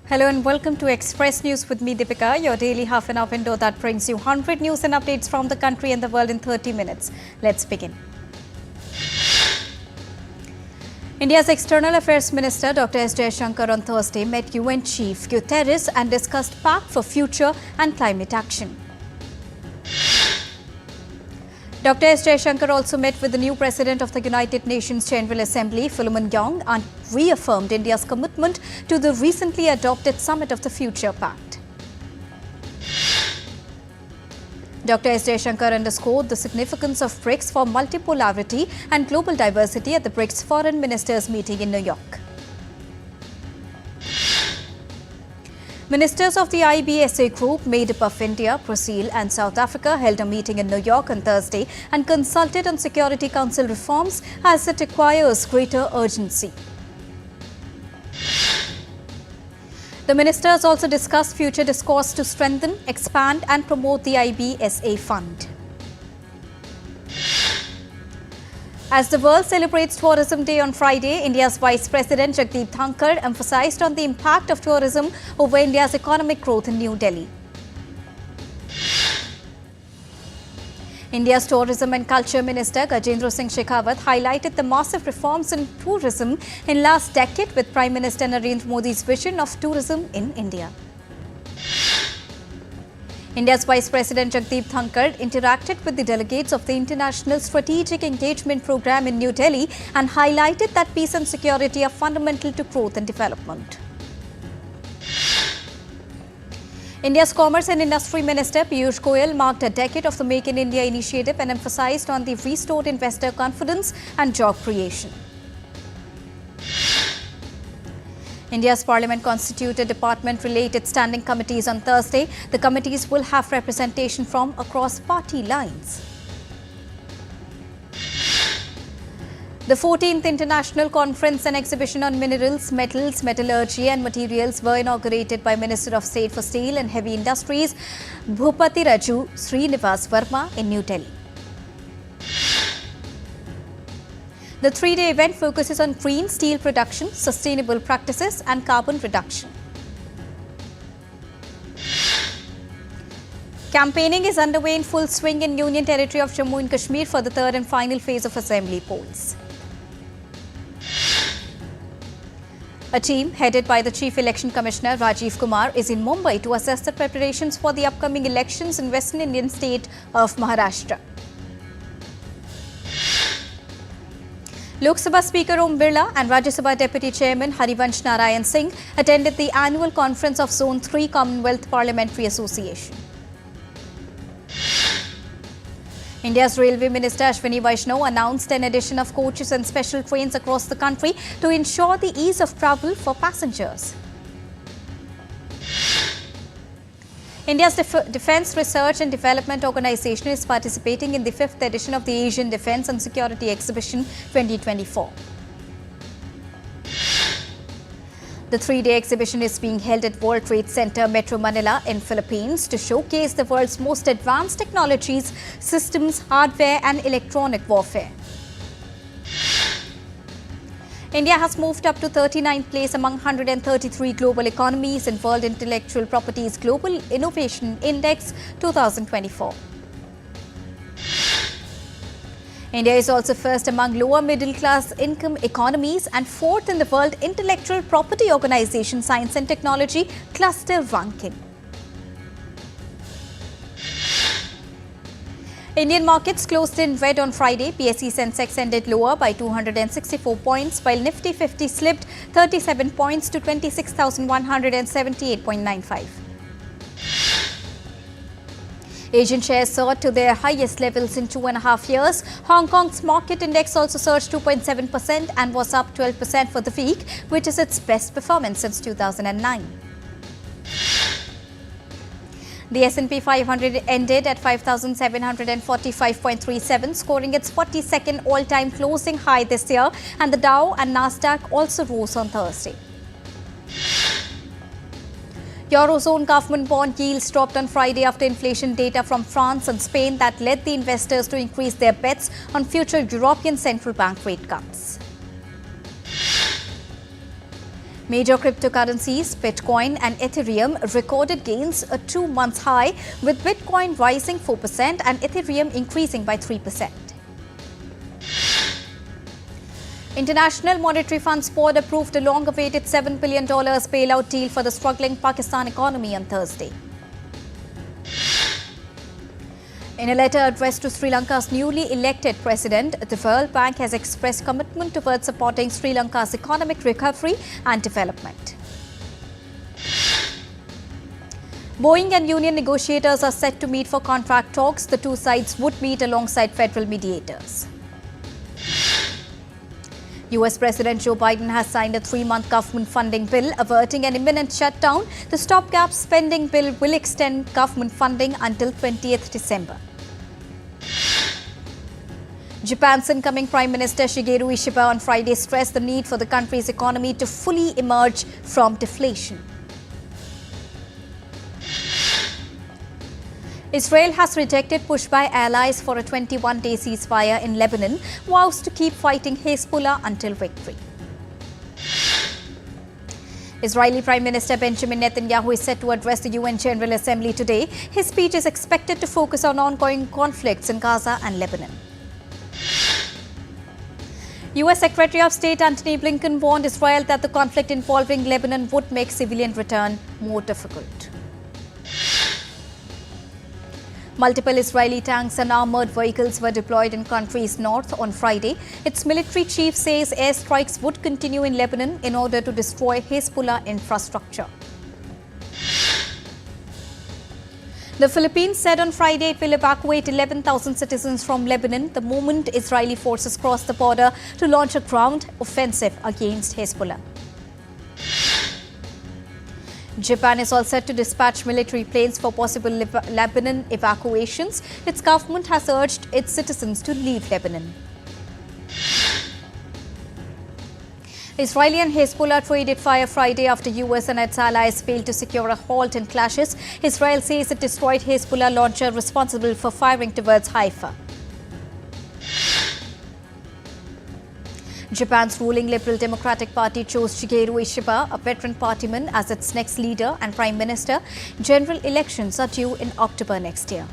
Hello and welcome to Express News with me, Deepika, your daily half-an-hour window that brings you 100 news and updates from the country and the world in 30 minutes. Let's begin. India's External Affairs Minister Dr. S. Jaishankar on Thursday met UN Chief Guterres and discussed Pact for Future and climate action. Dr. S. Jaishankar also met with the new President of the United Nations General Assembly, Philemon Young, and reaffirmed India's commitment to the recently adopted Summit of the Future Pact. Dr. S. Jaishankar underscored the significance of BRICS for multipolarity and global diversity at the BRICS Foreign Ministers meeting in New York. Ministers of the IBSA Group made up of India, Brazil and South Africa held a meeting in New York on Thursday and consulted on Security Council reforms as it requires greater urgency. The ministers also discussed future discourse to strengthen, expand and promote the IBSA fund. As the world celebrates Tourism Day on Friday, India's Vice President Jagdeep Dhankar emphasized on the impact of tourism over India's economic growth in New Delhi. India's Tourism and Culture Minister Gajendra Singh Shekhawat highlighted the massive reforms in tourism in last decade with Prime Minister Narendra Modi's vision of tourism in India. India's Vice President Jagdeep Dhankar interacted with the delegates of the International Strategic Engagement Programme in New Delhi and highlighted that peace and security are fundamental to growth and development. India's Commerce and Industry Minister Piyush Goyal marked a decade of the Make in India initiative and emphasized on the restored investor confidence and job creation. India's Parliament constituted department-related standing committees on Thursday. The committees will have representation from across party lines. The 14th International Conference and Exhibition on Minerals, Metals, Metallurgy and Materials were inaugurated by Minister of State for Steel and Heavy Industries, Bhupati Raju Srinivas Verma in New Delhi. The three-day event focuses on green steel production, sustainable practices and carbon reduction. Campaigning is underway in full swing in Union Territory of Jammu and Kashmir for the third and final phase of assembly polls. A team headed by the Chief Election Commissioner Rajiv Kumar is in Mumbai to assess the preparations for the upcoming elections in Western Indian state of Maharashtra. Lok Sabha Speaker Om Birla and Rajya Sabha Deputy Chairman Harivansh Narayan Singh attended the annual conference of Zone 3 Commonwealth Parliamentary Association. India's Railway Minister Ashwini Vaishnaw announced an addition of coaches and special trains across the country to ensure the ease of travel for passengers. India's Defence Research and Development Organisation is participating in the 5th edition of the Asian Defence and Security Exhibition 2024. The three-day exhibition is being held at World Trade Center, Metro Manila in Philippines to showcase the world's most advanced technologies, systems, hardware and electronic warfare. India has moved up to 39th place among 133 global economies in World Intellectual Property's Global Innovation Index 2024. India is also first among lower middle class income economies and fourth in the World Intellectual Property Organization Science and Technology Cluster ranking. Indian markets closed in red on Friday. BSE Sensex ended lower by 264 points, while Nifty 50 slipped 37 points to 26,178.95. Asian shares soared to their highest levels in 2.5 years. Hong Kong's market index also surged 2.7% and was up 12% for the week, which is its best performance since 2009. The S&P 500 ended at 5,745.37, scoring its 42nd all-time closing high this year, and the Dow and Nasdaq also rose on Thursday. Eurozone government bond yields dropped on Friday after inflation data from France and Spain that led the investors to increase their bets on future European Central Bank rate cuts. Major cryptocurrencies, Bitcoin and Ethereum recorded gains a 2 months high, with Bitcoin rising 4% and Ethereum increasing by 3%. International Monetary Fund's board approved a long-awaited $7 billion bailout deal for the struggling Pakistan economy on Thursday. In a letter addressed to Sri Lanka's newly elected president, the World Bank has expressed commitment towards supporting Sri Lanka's economic recovery and development. Boeing and union negotiators are set to meet for contract talks. The two sides would meet alongside federal mediators. US President Joe Biden has signed a 3-month government funding bill averting an imminent shutdown. The stopgap spending bill will extend government funding until 20th December. Japan's incoming Prime Minister Shigeru Ishiba on Friday stressed the need for the country's economy to fully emerge from deflation. Israel has rejected push by allies for a 21-day ceasefire in Lebanon, vows to keep fighting Hezbollah until victory. Israeli Prime Minister Benjamin Netanyahu is set to address the UN General Assembly today. His speech is expected to focus on ongoing conflicts in Gaza and Lebanon. US Secretary of State Antony Blinken warned Israel that the conflict involving Lebanon would make civilian return more difficult. Multiple Israeli tanks and armoured vehicles were deployed in country's north on Friday. Its military chief says airstrikes would continue in Lebanon in order to destroy Hezbollah infrastructure. The Philippines said on Friday it will evacuate 11,000 citizens from Lebanon the moment Israeli forces cross the border to launch a ground offensive against Hezbollah. Japan is all set to dispatch military planes for possible Lebanon evacuations. Its government has urged its citizens to leave Lebanon. Israeli and Hezbollah traded fire Friday after US and its allies failed to secure a halt in clashes. Israel says it destroyed Hezbollah launcher responsible for firing towards Haifa. Japan's ruling Liberal Democratic Party chose Shigeru Ishiba, a veteran partyman, as its next leader and prime minister. General elections are due in October next year.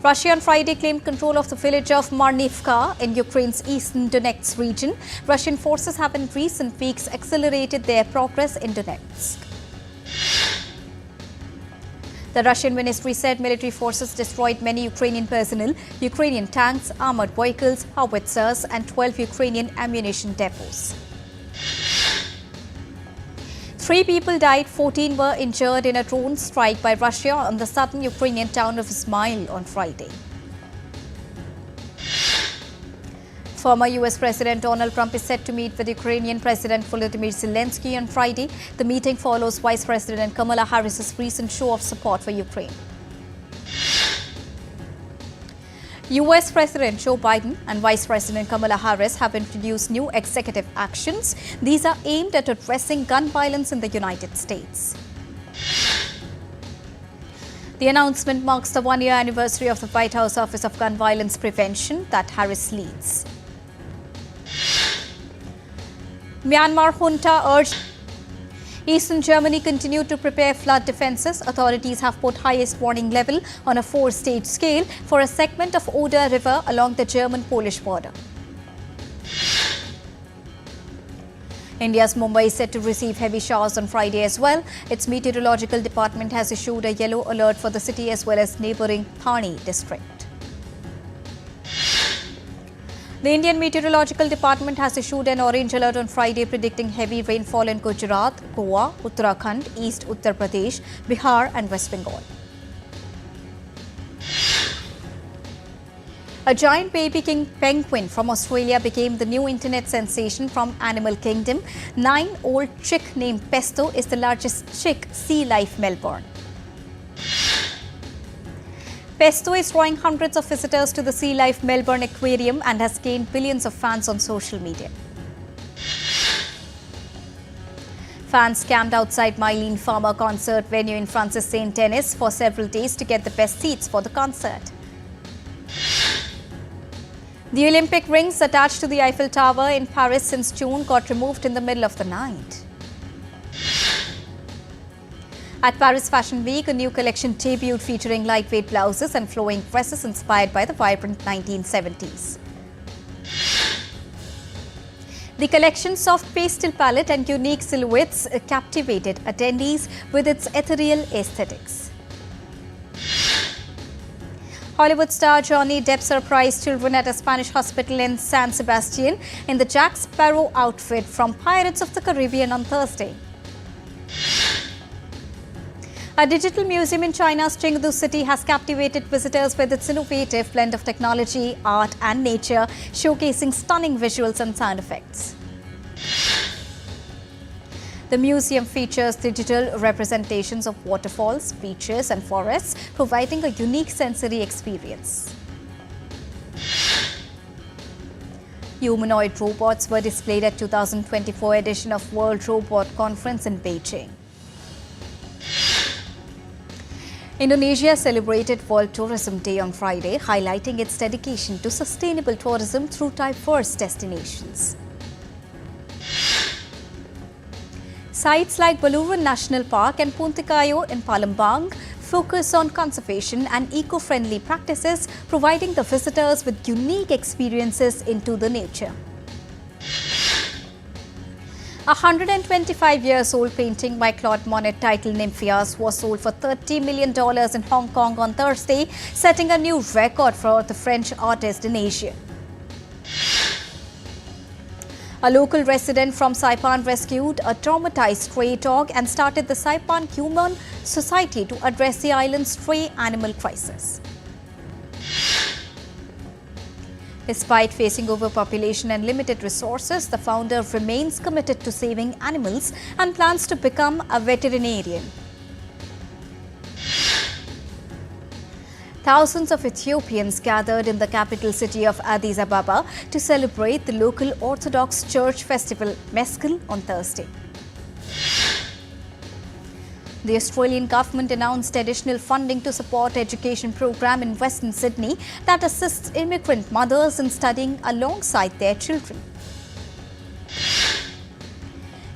Russia on Friday claimed control of the village of Marnivka in Ukraine's eastern Donetsk region. Russian forces have in recent weeks accelerated their progress in Donetsk. The Russian ministry said military forces destroyed many Ukrainian personnel, Ukrainian tanks, armoured vehicles, howitzers and 12 Ukrainian ammunition depots. 3 people died, 14 were injured in a drone strike by Russia on the southern Ukrainian town of Izmail on Friday. Former US President Donald Trump is set to meet with Ukrainian President Volodymyr Zelensky on Friday. The meeting follows Vice President Kamala Harris's recent show of support for Ukraine. US President Joe Biden and Vice President Kamala Harris have introduced new executive actions. These are aimed at addressing gun violence in the United States. The announcement marks the 1-year anniversary of the White House Office of Gun Violence Prevention that Harris leads. Myanmar junta urged Eastern Germany continued to prepare flood defences. Authorities have put highest warning level on a 4-stage scale for a segment of Oder River along the German-Polish border. India's Mumbai is set to receive heavy showers on Friday as well. Its meteorological department has issued a yellow alert for the city as well as neighbouring Thane district. The Indian Meteorological Department has issued an orange alert on Friday predicting heavy rainfall in Gujarat, Goa, Uttarakhand, East Uttar Pradesh, Bihar and West Bengal. A giant baby king penguin from Australia became the new internet sensation from Animal Kingdom. 9-year-old chick named Pesto is the largest chick sea life Melbourne. Pesto is drawing hundreds of visitors to the Sea Life Melbourne Aquarium and has gained billions of fans on social media. Fans camped outside Mylene Farmer concert venue in Francis St. Denis for several days to get the best seats for the concert. The Olympic rings attached to the Eiffel Tower in Paris since June got removed in the middle of the night. At Paris Fashion Week, a new collection debuted featuring lightweight blouses and flowing dresses inspired by the vibrant 1970s. The collection's soft pastel palette and unique silhouettes captivated attendees with its ethereal aesthetics. Hollywood star Johnny Depp surprised children at a Spanish hospital in San Sebastian in the Jack Sparrow outfit from Pirates of the Caribbean on Thursday. A digital museum in China's Chengdu city has captivated visitors with its innovative blend of technology, art and nature, showcasing stunning visuals and sound effects. The museum features digital representations of waterfalls, beaches and forests, providing a unique sensory experience. Humanoid robots were displayed at 2024 edition of World Robot Conference in Beijing. Indonesia celebrated World Tourism Day on Friday, highlighting its dedication to sustainable tourism through diverse destinations. Sites like Baluran National Park and Puntikayo in Palembang focus on conservation and eco-friendly practices, providing the visitors with unique experiences into the nature. A 125-year-old painting by Claude Monet titled Nymphias was sold for $30 million in Hong Kong on Thursday, setting a new record for the French artist in Asia. A local resident from Saipan rescued a traumatized stray dog and started the Saipan Human Society to address the island's stray animal crisis. Despite facing overpopulation and limited resources, the founder remains committed to saving animals and plans to become a veterinarian. Thousands of Ethiopians gathered in the capital city of Addis Ababa to celebrate the local Orthodox Church festival, Meskel, on Thursday. The Australian government announced additional funding to support education program in Western Sydney that assists immigrant mothers in studying alongside their children.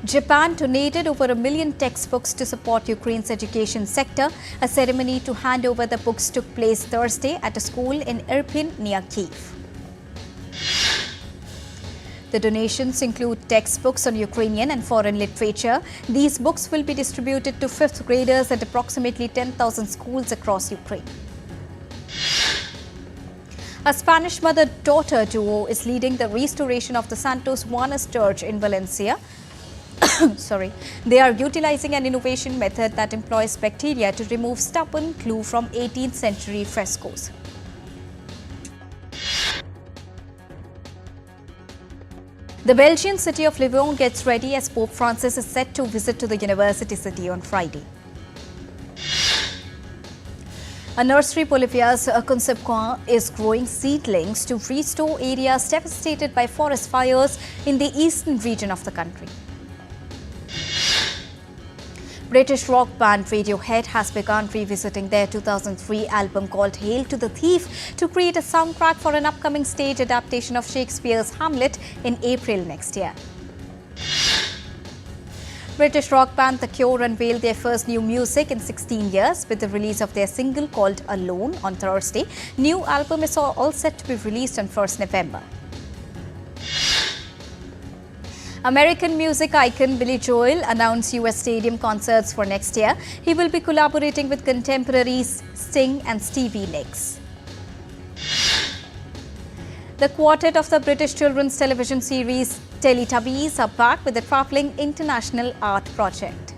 Japan donated over 1 million textbooks to support Ukraine's education sector. A ceremony to hand over the books took place Thursday at a school in Irpin near Kyiv. The donations include textbooks on Ukrainian and foreign literature. These books will be distributed to 5th graders at approximately 10,000 schools across Ukraine. A Spanish mother-daughter duo is leading the restoration of the Santos Juanes Church in Valencia. They are utilizing an innovation method that employs bacteria to remove stubborn glue from 18th century frescoes. The Belgian city of Lyon gets ready as Pope Francis is set to visit to the university city on Friday. A nursery Bolivia's Concepcion is growing seedlings to restore areas devastated by forest fires in the eastern region of the country. British rock band Radiohead has begun revisiting their 2003 album called Hail to the Thief to create a soundtrack for an upcoming stage adaptation of Shakespeare's Hamlet in April next year. British rock band The Cure unveiled their first new music in 16 years with the release of their single called Alone on Thursday. New album is all set to be released on 1st November. American music icon Billy Joel announced US stadium concerts for next year. He will be collaborating with contemporaries Sting and Stevie Nicks. The quartet of the British children's television series Teletubbies are back with a travelling international art project.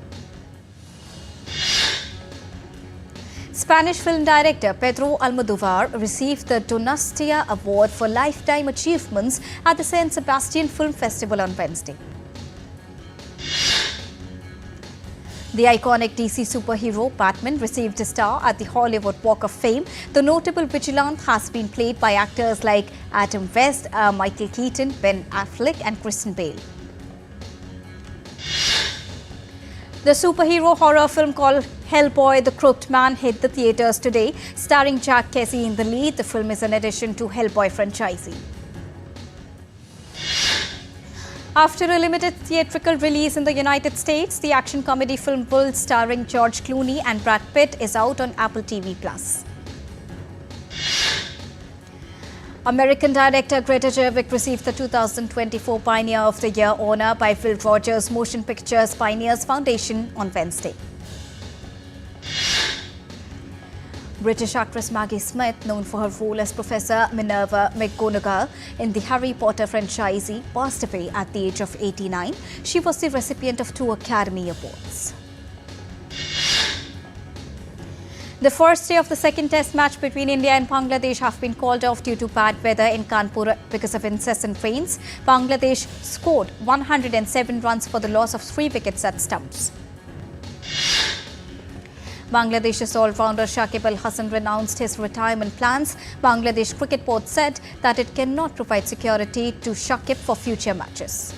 Spanish film director Pedro Almodovar received the Donostia Award for Lifetime Achievements at the San Sebastian Film Festival on Wednesday. The iconic DC superhero Batman received a star at the Hollywood Walk of Fame. The notable vigilante has been played by actors like Adam West, Michael Keaton, Ben Affleck and Kristen Bale. The superhero horror film called Hellboy, the Crooked Man hit the theatres today. Starring Jack Kesey in the lead, the film is an addition to Hellboy franchise. After a limited theatrical release in the United States, the action comedy film Bull starring George Clooney and Brad Pitt is out on Apple TV+. American director Greta Gerwig received the 2024 Pioneer of the Year honor by Will Rogers Motion Pictures Pioneers Foundation on Wednesday. British actress Maggie Smith, known for her role as Professor Minerva McGonagall in the Harry Potter franchise, passed away at the age of 89. She was the recipient of 2 Academy Awards. The first day of the second test match between India and Bangladesh have been called off due to bad weather in Kanpur because of incessant rains. Bangladesh scored 107 runs for the loss of 3 wickets at stumps. Bangladesh's all-rounder Shakib Al Hasan renounced his retirement plans. Bangladesh Cricket Board said that it cannot provide security to Shakib for future matches.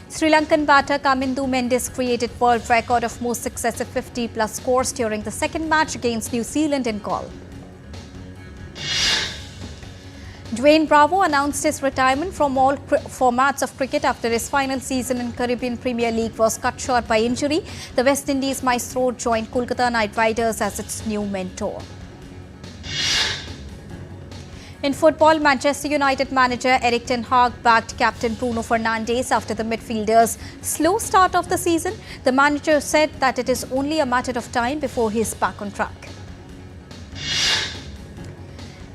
Sri Lankan batter Kamindu Mendis created world record of most successive 50-plus scores during the second match against New Zealand in Galle. Dwayne Bravo announced his retirement from all formats of cricket after his final season in Caribbean Premier League was cut short by injury. The West Indies maestro joined Kolkata Knight Riders as its new mentor. In football, Manchester United manager Erik ten Hag backed captain Bruno Fernandes after the midfielder's slow start of the season. The manager said that it is only a matter of time before he is back on track.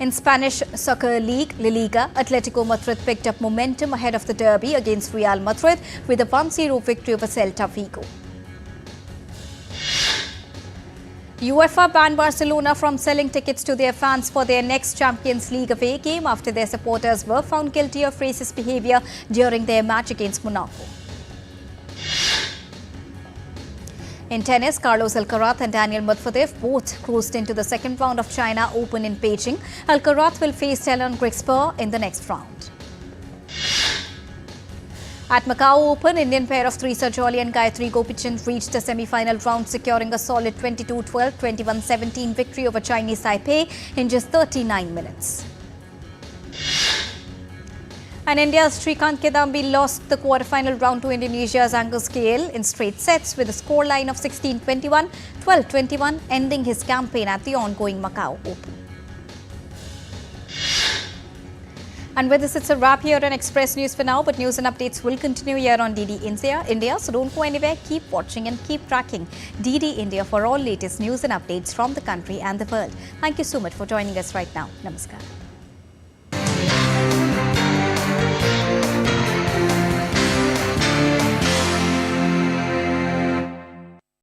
In Spanish Soccer League, La Liga, Atletico Madrid picked up momentum ahead of the derby against Real Madrid with a 1-0 victory over Celta Vigo. UEFA banned Barcelona from selling tickets to their fans for their next Champions League away game after their supporters were found guilty of racist behaviour during their match against Monaco. In tennis, Carlos Alcaraz and Daniel Medvedev both cruised into the second round of China Open in Beijing. Alcaraz will face Stalin Grigspor in the next round. At Macau Open, Indian pair of Teresa Jolie and Gayatri Gopichand reached the semi-final round, securing a solid 22-12, 21-17 victory over Chinese Taipei in just 39 minutes. And India's Srikanth Kedambi lost the quarter-final round to Indonesia's Angus Gale in straight sets with a scoreline of 16-21, 12-21, ending his campaign at the ongoing Macau Open. And with this, it's a wrap here on Express News for now, but news and updates will continue here on DD India. So don't go anywhere, keep watching and keep tracking DD India for all latest news and updates from the country and the world. Thank you so much for joining us right now. Namaskar.